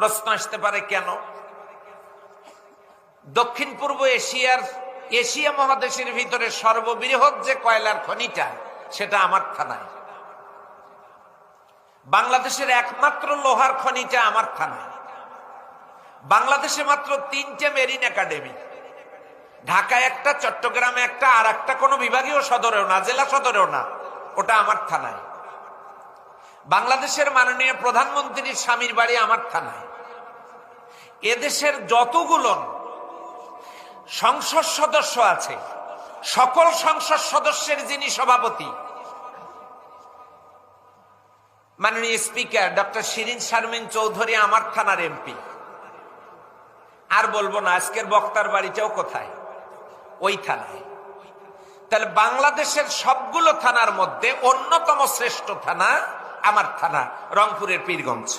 প্রশ্ন আসতে পারে কেন? দক্ষিণ পূর্ব এশিয়া মহাদেশের ভিতরে সর্ববৃহৎ যে কয়লার খনিটা, সেটা আমার থানায়। বাংলাদেশের একমাত্র লোহার খনিটা আমার থানায়। বাংলাদেশে মাত্র 3টে মেরিন একাডেমি, ঢাকায় একটা, চট্টগ্রামে একটা, আর একটা কোনো বিভাগীয় সদরেও না, জেলা সদরেও না, ওটা আমার থানায়। বাংলাদেশের মাননীয় প্রধানমন্ত্রীর স্বামীর বাড়ি আমার থানায়। এদেশের যতগুলো সংসদ সদস্য আছে, সকল সংসদ সদস্যের যিনি সভাপতি, মাননীয় স্পিকার ডক্টর শিরিন শারমিন চৌধুরী আমার থানার এমপি। আর বলবো না আজকের বক্তার বাড়িটাও কোথায়, ওই থানায়। তাহলে বাংলাদেশের সবগুলো থানার মধ্যে অন্যতম শ্রেষ্ঠ থানা আমার থানা, রংপুরের পীরগঞ্জ।